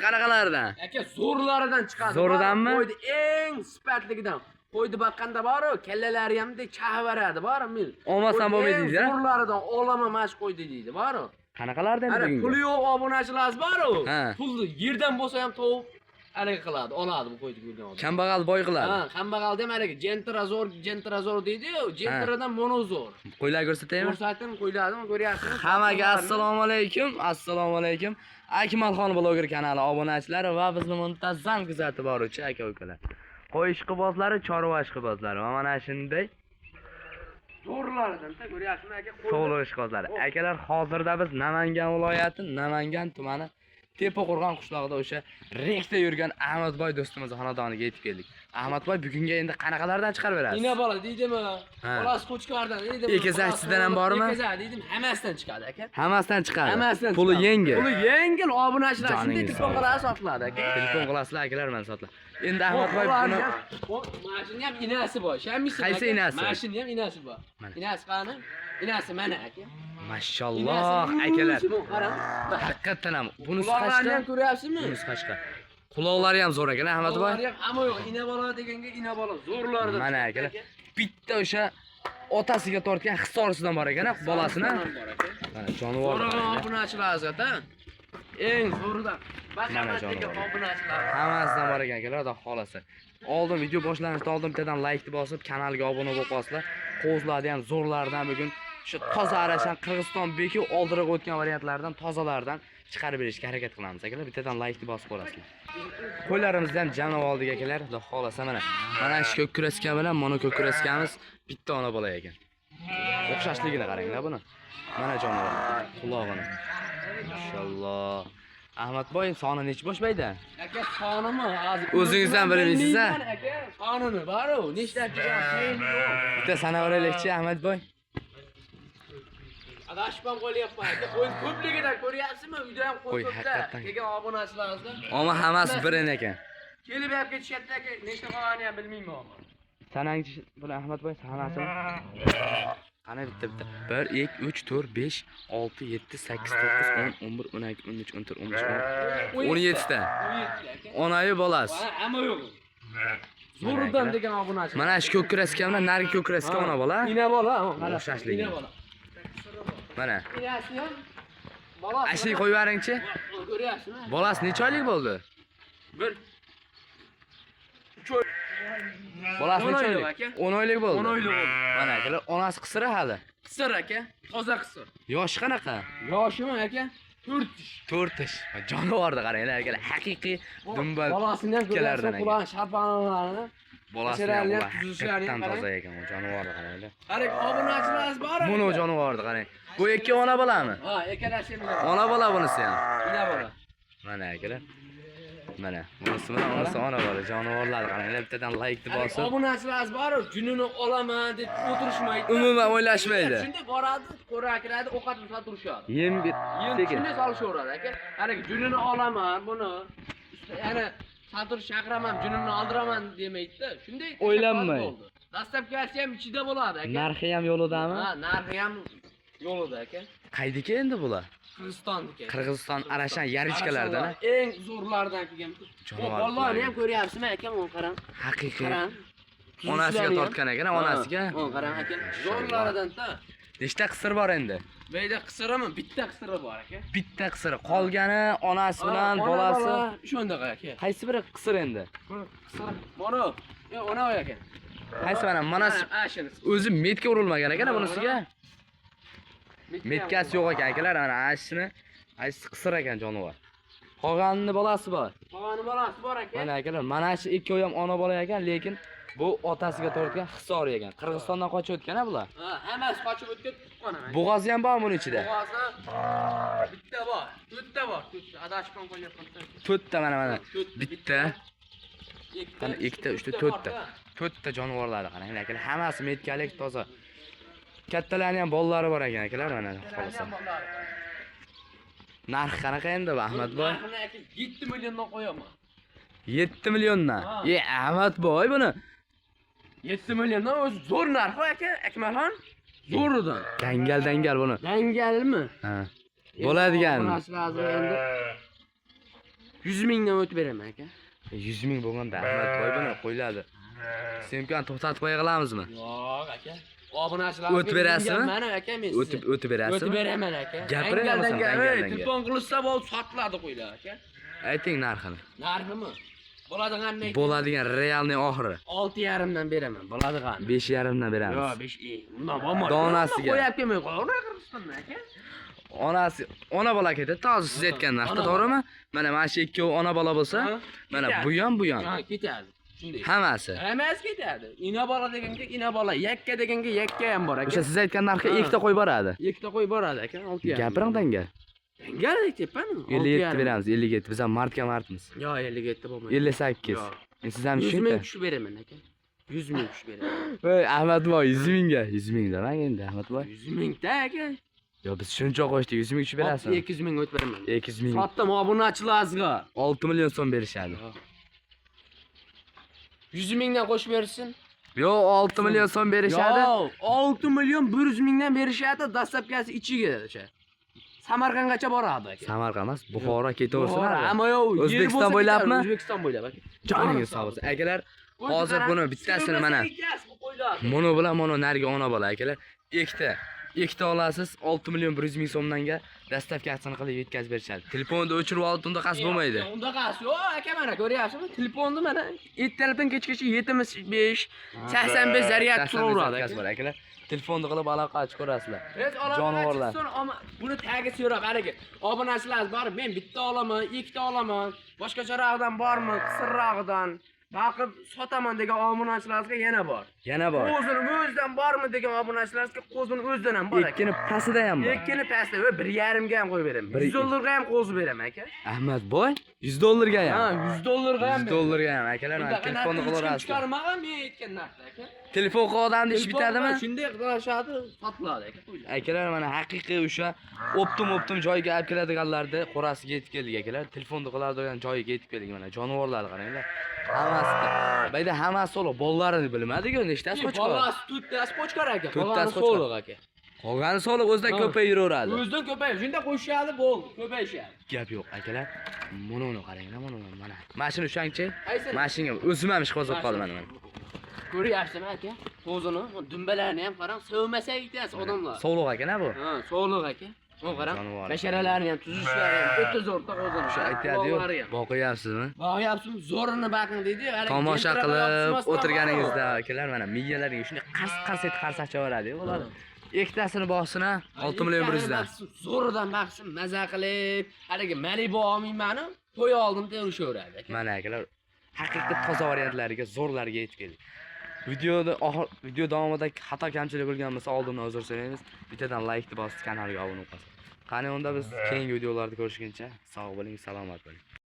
Qanaqalardan? Aka zo'rlaridan chiqadi. Zo'ridanmi? Qo'ydi eng sifatligidan. Qo'ydi baqqanda bor-ku, kallalari hamda chavaradi, bor-mi? Olmasam bo'lmaydi-da. Zo'rlaridan olaman mash qo'ydi deydi, bor-ku. Qanaqalardan Ana bugungi? puli yo'q obunachilar bor-ku. Ha. Pulni yerdan bo'lsa ham tovib harakat qiladi, oladi bu qo'ydi ko'rgan odam. Kambag'al boy qiladi. Ha, kambag'al dem harakat. Jentrazor deydi-yu, jentradan monozor. Qo'ylar ko'rsataymi? Ko'rsatim qo'yladimi, ko'ryapsizmi? Hammaga assalomu alaykum. Assalomu alaykum. Akmalxon bloger kanali obunachilari va bizni muntazam kuzatib boruvchi aka-ukalar. Qo'y ishqibozlari, chorva ishqibozlari va mana shunday Zo'rlaridan ko'ryapsizmi aka? sog'liq ishqibozlari. Akalar, hozirda biz Namangan viloyati, Namangan tumani Tepaqo'rg'on qishlog'ida o'sha Reksda yurgan Ahmadboy do'stimizning xonadoniga yetib keldik. Ahmadboy bugunga endi qanaqalardan chiqarib berasiz? Ina bola deydimi? Xolos qo'chqardan deydimi? Ekazachisidan ham bormi? Ekazach deydim, hammasidan chiqadi aka. Hammasidan chiqadi. Hammasidan. Puli yengil. Puli yengil, obunachilar shunday Joningiz telefon sog' qiladi sotiladi aka. Telefon qilasizlar akalar, men sotlar. Endi Ahmadboy buni mashina ham inasi bor. Shamisi. Qaysi inasi? Mashina ham inasi bor. Inasi qani? Inasi mana aka. Mashalloh akalar. Haqiqatan ham bunisi Quloqlarni qashqa. ham ko'ryapsizmi? Bunisi qashqa. Quloqlari ham zo'r ekan, Ahmadboy. Quloqlari ham hamma yo'q. Ina bola deganga ina bola zo'rlardan. Mana akalar. Bitta o'sha otasiga tortgan hissorisidan bor ekan, bolasini. Mana jonivor. Obunachilarzda eng zo'ridan. Mana jonivor. Obunachilar. Hammasidan bor ekan akalar, xudo xolasa. Oldin video boshlanishidan oldin bittadan like bosib, kanalga obuna bo'lib qolsizlar. Qo'zlarni ham zo'rlardan bugun shu toza arashan Qirg'iziston beki oldirib o'tgan variantlardan tozalardan chiqarib berishga harakat qilamiz akalar. Bittadan like bosib qo'yasizlar. Qo'ylarimizdan jamlab oldik akalar, xudo xolasa mana. Mana shu ko'kkuraska bilan mono ko'kkuraskamiz bitta ona bola ekan. O'xshashligini qaranglar buni. Mana jonivor, qulog'ini. Mashalloh. Ahmadboy soni nechi boshlaydi? Aka sonimi hozir O'zingizdan bilmaysiz-a? Aka sonini bor-ku, nechta turgan sayni yo'q. Bitta sanaveraylikchi Ahmadboy. Adashib ham qo'yapman aka. Qo'y ko'pligidan ko'ryapsizmi? Uyda ham qo'y ko'pda. haqiqatan. Kelgan obunachilarimizdan. Ama hammasi birin ekan. Kelib ham ketishyapti aka. Nechta qolganini ham bilmayman. Sanangchi buni Ahmadboy sanasini. Qani bitta. 1 2 3 4 5 6 7 8 9 10 11 12 13 14 15 17 ta. 17 aka. Onayi bolasi. Hamma yo'q. Zo'ridan degan obunachi. Mana shu ko'kkuraska bilan narigi ko'kkuraska ona bola. Ina bola, O'xshashlik. Ina bola. Mana. Inasi ham bola. Ashli qo'yib yuboringchi. Ko'ryapsizmi? Bolasi necha oylik bo'ldi? 1 Bolasi necha 10 oylik oylik? aka. 10 oylik bo'ldi. 10 oylik bo'ldi. Mana akalar, onasi qisira hali. Qisir aka, toza qisir. Yoshi qanaqa? Yoshimi aka? 4 ish. 4 yosh. Jonivorni qaranglar akalar, haqiqiy dumba Bolasini ham ukalardan ko'ryapsiz, quloq sharpanalarini. bolasi Mashallah, ham tuzishlari ham haqiqatan qarang. toza ekan, jonivorni qaranglar. Qarang, obunachilarimiz bor. Buni jonivorni qarang. Bu ikki ona bolami? Ha, ikkalashini. Ona bola bunisi ham. Ina bola. Mana akalar. Mana bunisi bilan unisi ona bola, jonivorlar qaranglar. Bittadan like bosib. Obunachilarimiz bor, junini olaman deb o'tirishmaydi. Umuman o'ylashmaydi. Shunday boradi, ko'raklarni o'qatib turishadi. Yem sekin. Shunday solishaveradi aka. Qarang, junini olaman buni. Yana satirish chaqiraman, junini oldiraman demaydi-da. Shunday O'ylanmay. Dastlabkasi ham ichida bo'ladi aka. Narxi ham yo'lidami? Ha, narxi ham yo'lida aka. Qaydiki endi bular? Qirg'izistonniki. Qirg'iziston Arashan yarichkalardan. Eng zo'rlardan kelgan. Bollarni ham ko'ryapsizmi aka, men qarang. Haqiqiy. Qarang. Onasiga tortgan ekan, onasiga. Ha, qarang aka. Zo'rlaridan-da. Nechta qisir bor endi? Bu yerda qisirimi? Bitta qisiri bor aka. Bitta qisir. Qolgani onasi bilan bolasi. Shundaqa aka. Qaysi biri qisir endi? Qisir. Mana. Ona aka. Qaysi mana shuni. o'zi metga urilmagan ekan bunisiga. Metkasi yo'q ekan akalar, mana ashini. Aysi qisir ekan jonivor. Qolganini bolasi bor. Qolgani bolasi bor aka. Mana akalar, mana shu ikkovi ham ona bola ekan, lekin bu otasiga tortgan hisori ekan. Qirg'izistondan qochib o'tgan-a bular. Ha, hammasi qochib o'tgan tuqqan ham. Bo'g'ozi ham bormi buning ichida? Bo'g'ozi bitta bor. To'rtta bor. Adashib ham qo'yapman. To'rtta mana. Bitta, qani ikkita, uchta, to'rtta. To'rtta jonivorlar qarang akalar, hammasi metkalik toza. Kattalarning ham bolalari bor ekan akalar, mana xolasa. Narx qanaqa endi Ahmadboy? Narxini aka 7 milliondan qo'yaman. 7 milliondan. Ahmadboy buni 7 milliondan o'zi zo'r narxi aka, Akmalxon. Zo'ridan. dangal buni. Dangalmi? Ha. Bo'ladigan. Onasi lazim endi. 100 mingdan o'tib beraman aka. 100 ming bo'lganda Ahmad boy buni qo'yiladi. Semkani to'xtatib qo'ya qolamizmi? Yo'q aka. Obunachilar O'tib berasizmi? Mana aka men O'tib berasizmi? o'tib beraman aka. Gapiraversan, dangaldan. Telefon qilsa bo'lib sotiladi qo'ylar aka. Ayting narxini. Narximi? Bo'ladiganini ayting. Bo'ladigan realniy oxiri 6,5 dan beraman. Bo'ladigan. 5,5 dan beramiz. Yo'q, 5. Bundan bo'lmaydi. Donasiga. Qo'yib kelmay qoldi Qirg'izistondan aka. Onasi ona bola ketadi, to'g'ri siz aytgan narxda, to'g'rimi? Mana shu ikkovi ona bola bo'lsa, mana bu ham. Ha, ketadi. Shunday. Hammasi. Hammasi ketadi. Ina bola deganga ina bola, yakka deganga yakka ham bor aka. O'sha siz aytgan narxga ikkita qo'y boradi. Ikkita qo'y boradi aka, 6,5. Gapiring dangal. Dangal aytyapman. 57 beramiz, 57. Biz ham martga martmiz. Yo'q, 57 bo'lmaydi. 58. Men siz ham 100 tushunta. ming tushib beraman aka. 100 ming tushib beraman. Voy Ahmadboy 100 mingga, 100 ming demang endi Ahmadboy. 100 mingda aka. Yo biz shuncha qo'shdik, 100 ming tushib berasizmi? 200 ming o'tib beraman. 200 ming. Sotdim obunachilarga. 6 million so'm berishadi. 100 mingdan qo'shib bersin. Yo 6 million so'm berishadi. Yo'q, 6 million 100 mingdan berishadi, dastlabkasi ichiga o'sha. Samarqandgacha boradi aka. Samarqand emas, Buxoro ketaversin. Ammo yo'q, O'zbekiston bo'ylabmi? O'zbekiston bo'ylab aka. Joningiz sog' bo'lsin. Akalar, hozir buni bittasini mana mono bilan mono nariga ona bola akalar. Ikkita olasiz 6 million 100 ming so'mdanga dastavkasini qilib yetkazib berishadi. Telefonni o'chirib olib unda qas bo'lmaydi. Unda qas yo'q aka, mana ko'ryapsizmi? Telefonni mana ertalabdan kechgacha 75 85 zaryad turaveradi akalar. Telefonni qilib aloqa ko'rasizlar. Jonivorlar. Jonivorlar. Buni tagi so'rab, haligi obunachilar bor, men bitta olaman, ikkita olaman, boshqa charog'idan bormi, qisirrog'idan baqib sotaman degan obunachilarga yana bor. Yana bor. O'zini o'zidan bormi degan obunachilarga qo'zini o'zidan ham bor. Ikkini pastida ham bor. Ikkini pastda va 1,5 ga ham qo'yib beraman. 100 dollarga ham qo'zib beraman aka. Ahmadboy 100 dollarga ham. Ha, 100 dollarga ham. 100 dollarga ham akalar, mana telefonni qilaverasiz. Chiqarmagan men aytgan narxda aka. Telefon qilib odamni ish bitadimi? Shunday qilishadi, sotiladi aka. Akalar mana haqiqiy o'sha optim joyga olib keladiganlarni qorasiga yetib keldik akalar. Telefonni qiladigan joyiga yetib keldik mana. Jonivorlarni qaranglar. Hammasi. Bayda hammasi to'liq bolalarini bilmadi-ku, nechtasi qochqor. Bolasi to'rttasi qochqor aka. To'rttasi Bolasi soliq aka. Qolgani soliq o'zidan ko'payaveradi. O'zidan ko'payib, shunda qo'shishadi, bo'ldi, ko'payishadi. Gap yo'q akalar. Mononi qaranglar, mana. Mashina ushangchi? Qaysi? Mashina o'zim ham ish qozib qoldi mana. Ko'ryapsizmi aka? Qo'zini, dumbalarini ham qarang, sevmasa aytasiz odamlar. Sog'liq aka-na bu. Ha, sog'liq aka. Mana qarang. Jonivor. Basharalarini ham, tuzishlari ham o'ta zo'r qo'zini. O'sha aytadi-yu, boqyapsizmi? Boqyapsizmi? Zo'rini baqing deydi-yu. Tomosha qilib o'tirganingizda akalar mana miyalariga shunday qars etib qarsachaveradi-yu ular. Ikkitasini boqsin, 6 million 100 dan. Zo'ridan baqsin, maza qilib, haligi Malibu olmaymanu, to'y oldim deb urishaveradi aka. Mana akalar, haqiqiy toza variantlariga, zo'rlarga yetib keldik. Video davomida xato kamchilik bo'lgan bo'lsa oldindan uzr so'raymiz. Bittadan like bosib kanalga obuna bo'lasiz. Qani unda biz keyingi videolarda ko'rishguncha sog' bo'ling, salomat bo'ling.